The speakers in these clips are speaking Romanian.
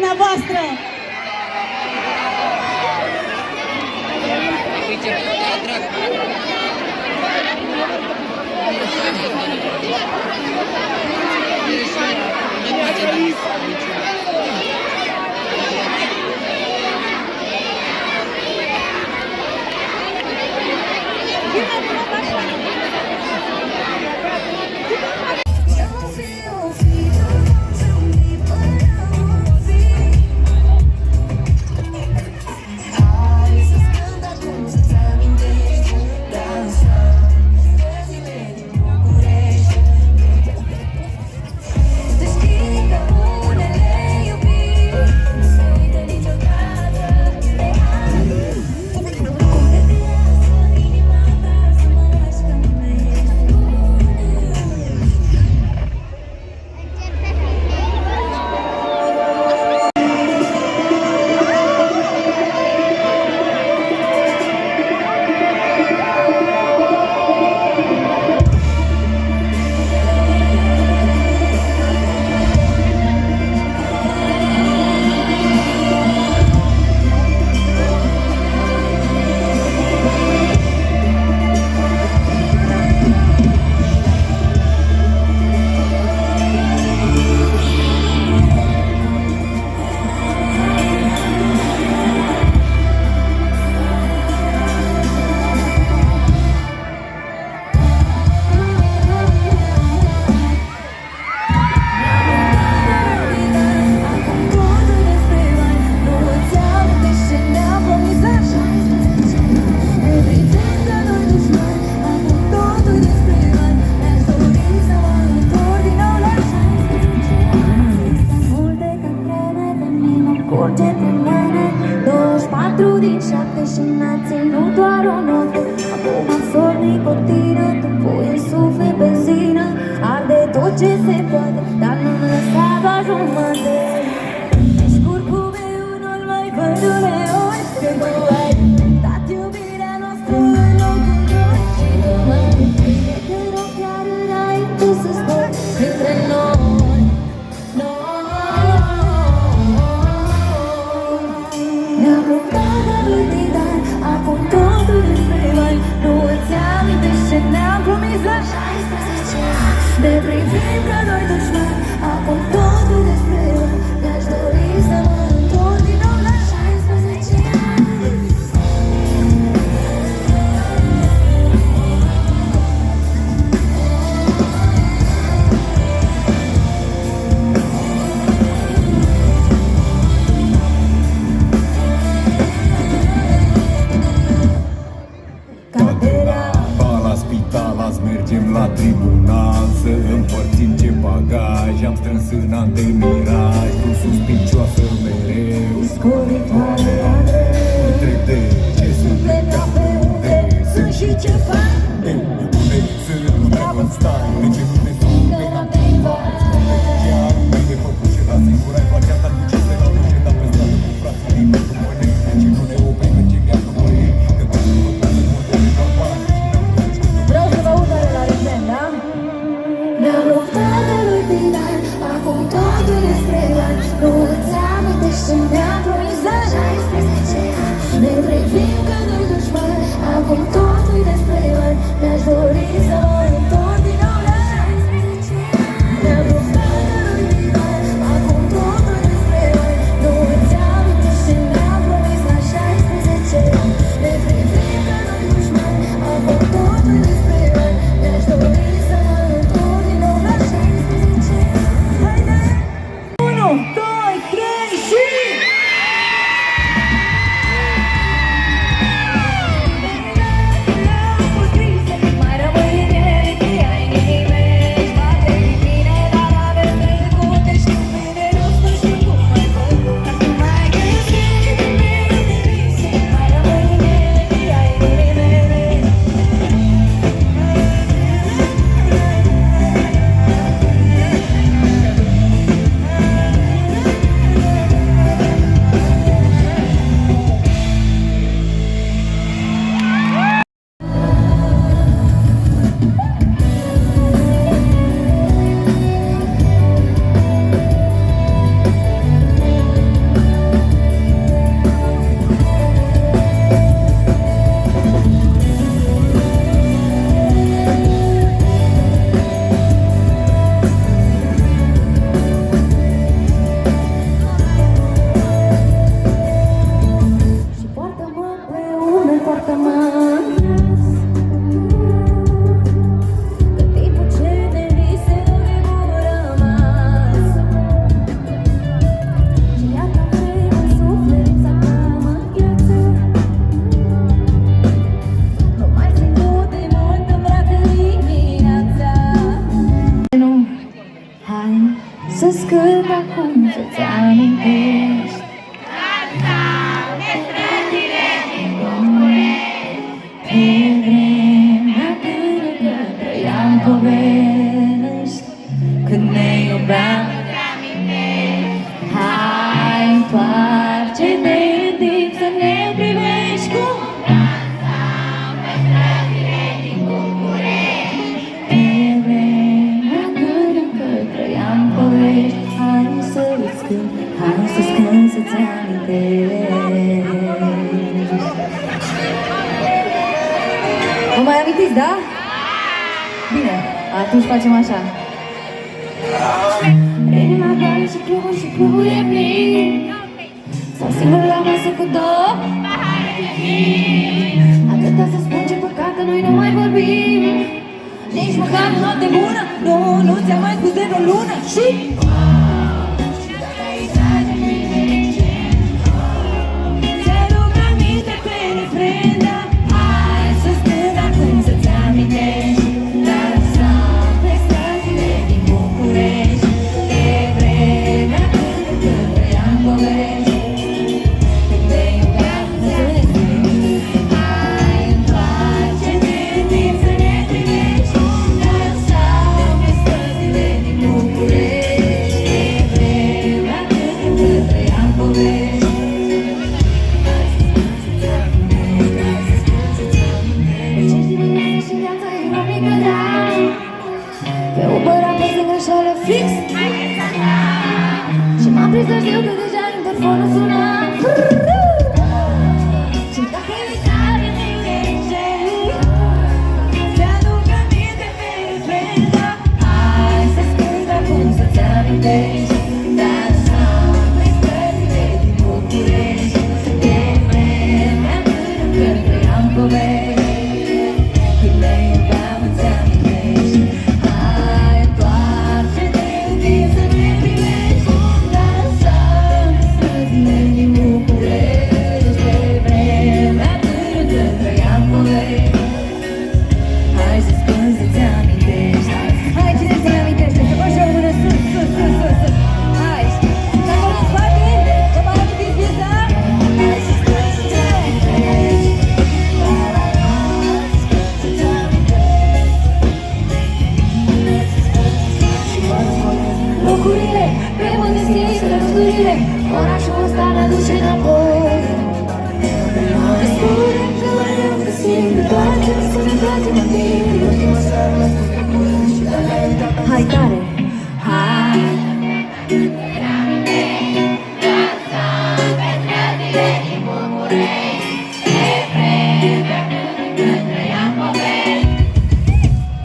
dumneavoastră! Curge pe mine 24 din 7 și n-a ținut doar o noapte. Acum am somn nicotină, tu pui în suflet benzină. Arde tot ce se poate, dar nu-mi lăsa doar jumătate. Ești curcume, nu-l mai văd uneori. Când tu ai dat iubirea noastră în locul doi. Și nu mă prinde că rău chiar înainte să stai între noi. Ne-am luptat de mult dar acum totul despre noi. Nu îți amintești ce ne-am promis la 16 ani. Ne privim ca doi dușmani, acum totul despre noi. Mi-aș dori să mă întorc din nou la 16 ani. Mergem la tribunal să împărțim ce bagaj am strâns în an de miraj. Tu suspicioasă mereu, Scoritoare întreb de ce sunt plecat, pe unde sunt și ce fac. De unde sunt, unde stai, de ce nu ne sunt pe nativa. Ce anume de făcut și la singur ai facea ta cu ce se la duce, dar pe stradă cu frații din pentru mâine. Ce nu ne oprim, mergem iar după ei, că tu nu făcut multe de campani. Vreau să vă aud la ritm, da? Ne-am luptat de mult din ani, acum totul despre bani. Nu Hai să-ți cânt să-ți amintești. Vă mai amintiți, da? Bine, atunci facem așa. Inima doare și clubul și clubul e plin. Stau singur la masă cu două atâta să spun ce păcat că noi nu mai vorbim. Nici măcar o noapte bună. Nu ți-am mai spus de vreo lună. Și ți-aduc aminte pe refren, da. Hai să-ți cânt acum să-ți amintești. Dansam pe străzile din București. De vremea când trăiam povești. Când te iubeam înțelegi. Hai întoarce-te în timp să ne privești. Dansam pe străzile din București. De vremea când trăiam povești. Pe Uber am pus în greșeală fix și m-am prins târziu că deja interfonul suna. Și dacă e tare ne iubește, ți-aduc aminte pe refren, da. Hai să-ți cânt acum să-ți amintești. Dansam pe străzile din București. De vremea când trăiam povești. Când ne iubeam îți amintești. Hai întoarce-te în timp să ne privești. Dansam pe străzile din București. De vremea când trăiam povești. Hai să-ți cânt să-ți amintești. Hai, cine ți-l amintește? Să faci o mână sus, sus, sus, sus, sus. Hai, și acolo în spate, să mai amintiți piesa? Hai să-ți cânt să-ți amintești. Locurile, pe mâine scrise răsturile, orașul ăsta ne-aduce înapoi. Spune că mai rău că simt, doar ce-mi spune toate mă timp. Ultima seară m-a spus că pune și dacă ai uitat. Hai tare! Hai!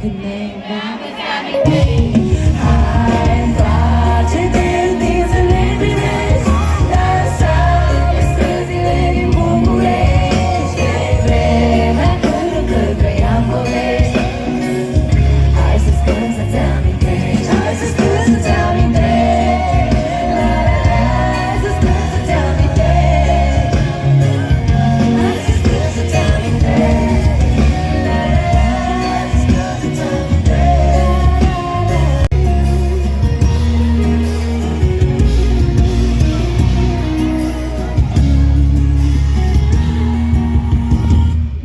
Când ne iubeam îți amintești. Hai întoarce-te în timp să ne privești. Dansam pe străzile din București. De vremea când încă trăiam povești. Hai să-ți cânt să-ți amintești. Hai să-ți cânt să-ți amintești. La la la, să-ți cânt să-ți amintești. Hai să-ți cânt să-ți amintești. La la la, să-ți cânt să-ți amintești.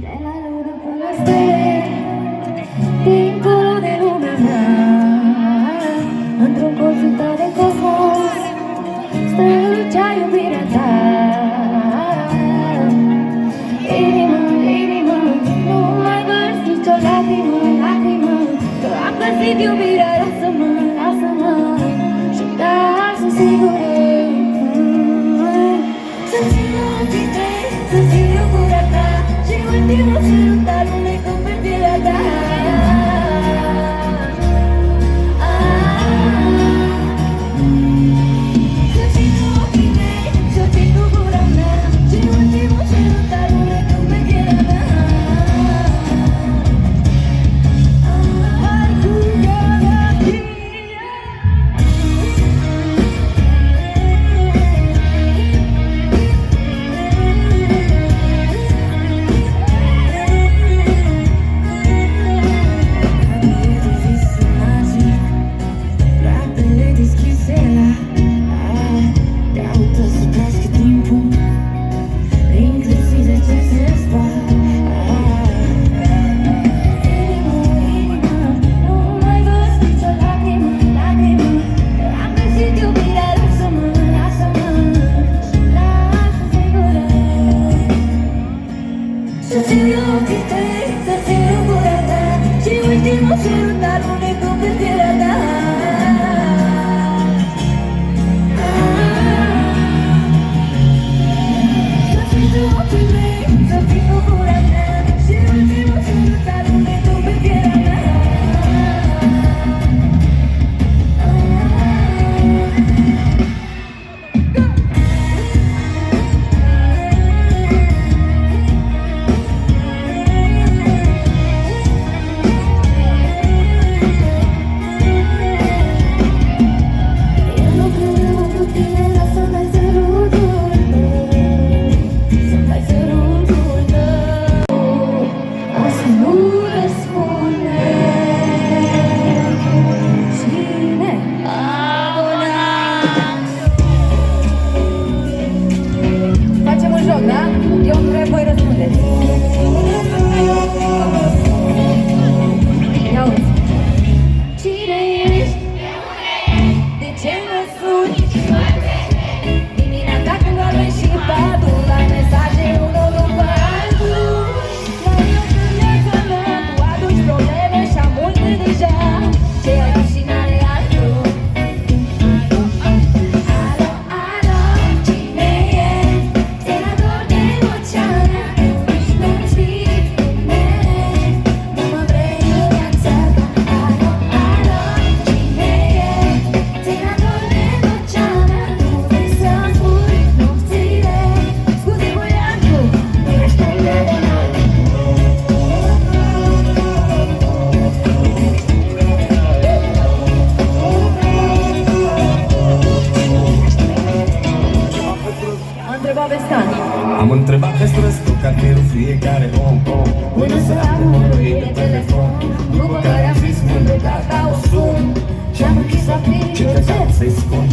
De la lună până la stele, dincolo de lumea mea, într-un colț uitat de cosmos, strălucea iubirea ta. Inimă, inimă, nu mai vărs nicio lacrimă, lacrimă, că am găsit iubirea, lasă-mă, lasă-mă, și da, sunt sigură. Să țin ochii tăi, să fiu gura ta, și ultimul sărut al unei când pe pielea ta. Să țin ochii mei, să țin gura mea, și ultimul sărut al unei când pe pielea ta. Hai cu galaxia. Da? Eu întreb, voi răspundeți. Ia uzi. Cine ești? De ce mă suni? Dimineața când dormi și padul la mesaje unul după altul. La viața mea tu aduci probleme și am multe deja. Ce ai zis și n-are altul. Alo, alo, cine ești? Senador de Oceana, ești un știi mereu. Nu mă vrei în viața ta. Alo, alo, cine ești? Senador de Oceana, nu vrei să-mi spui nopțile. Scuze, voiatul, nu răspunde de noi. A întrebat Vescan. Am întrebat pe străzi tot cartierul fiecare om Până să am numărul de telefon. După care am zis mândru gata o sun. Și-am închis la plin ce trebuia să-i spun.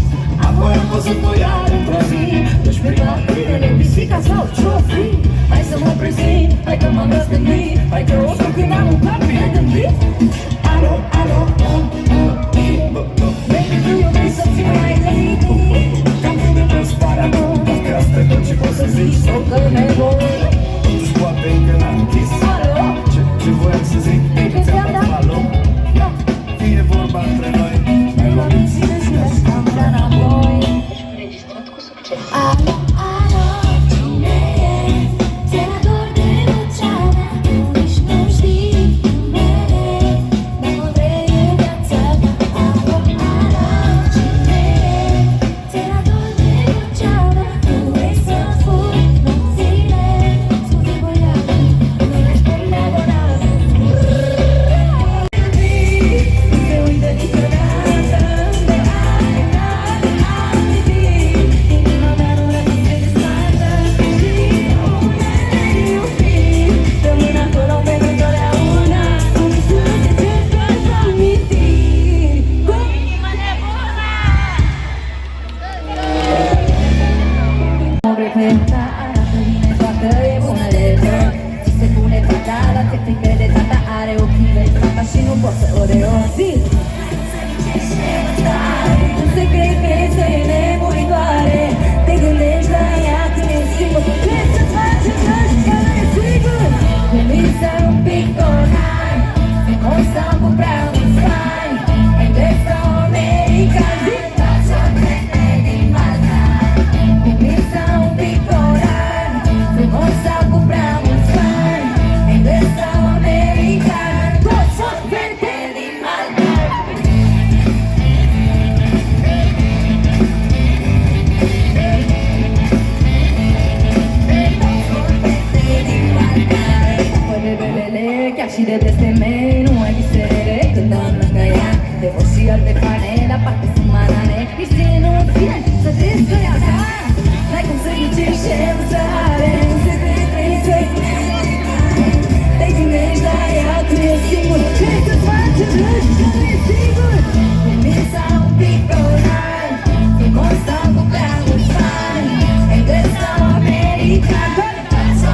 Apoi am văzut-o iar într-o zi. Deci pe câinele, pisica sau ce-o fi. Hai să mă prezint, hai că m-am răzgândit. Hai că o să când am un cap bine gândit. Alo, alo, baby, tu iubi să fii mai gândit. Cam de toți pare acum, că asta e tot ce poți să zici. Sau că nevoi. Totuși poate încă n-am închis. Alo, Ce voiam să zic, că ți-am dat. alo. Fie vorba între noi, mai luăm din ține și Am dat înapoi. Alo, alo, cine ești? Senador de Oceana, nici nu știi mereu. Dar mă vrei în viața ta. Alo, alo, cine ești? Senador de Oceana, nu vrei să-mi spui nopțile. Scuze, voiatul, nu răspunde abonat. Nu te uită niciodată de inima mea nu răspunde de scoată. Și unele iubiri rămân acolo pentru totdeauna. Unde sunt eternă amintiri cu inima nebună. O repeta, arată bine, toată e bună de tot. Ți se pune fatala, te frică de tata. Are ochii vezi fata și nu pot să o reozi. În secret crezi că e nemuritoare. Te gândești la ea când e singur. Crezi să-ți faci înțelegi că nu e sigur. Comița un pic online, constam cu prea mulți bani. Englez sau american, zi fața din Balcan. Comița un pic online, constam cu prea mulți bani. Englez sau american, toți sunt verde din Balcan. Chiar și de peste mei nu ai visere când am lângă ea. De vor și alte fane, dar parcă sunt manane. Nici ție nu ție să te spui a ta. N-ai cum să ghicești ce să are. Un secret trăi să-i te gândești la ea când e singur. Crezi să-ți faci râși că nu e sigur. Comița un pic online, frumos sau cu prea mulți bani. Englez sau american, doar fața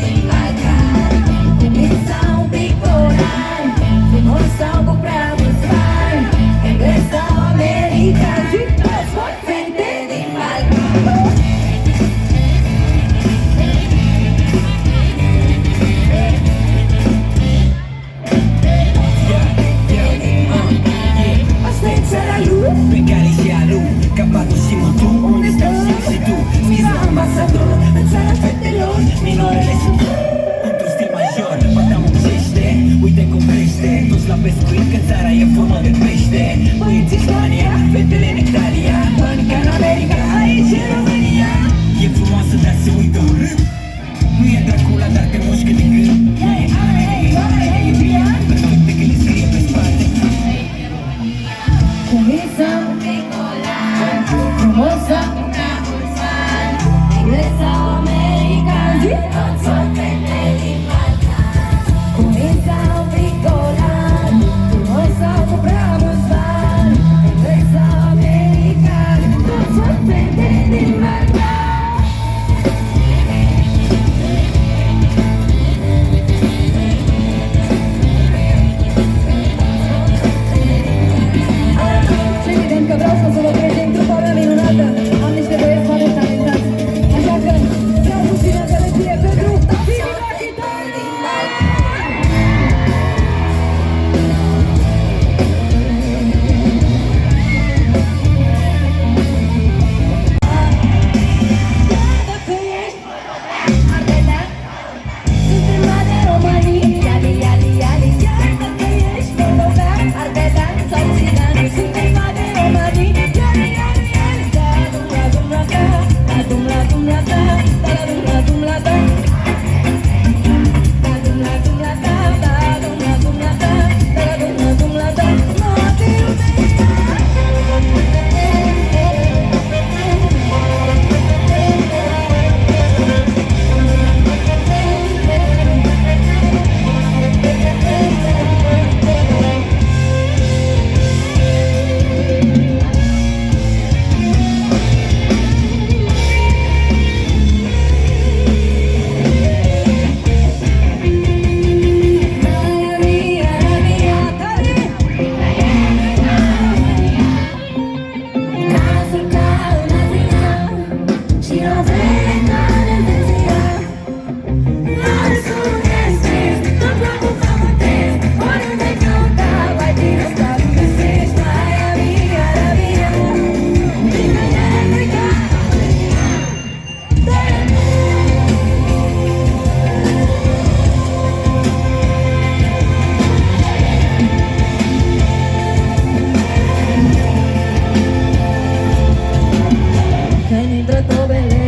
din Balcan. Comița un pic online, frumos sau cu prea mulți bani. Englez no venga necesidad. No es un estrés, no preocupamos tres. Por un decauta, vai ter os quatro meses. Vai a vida, fica elétrica. Che mi tratto bene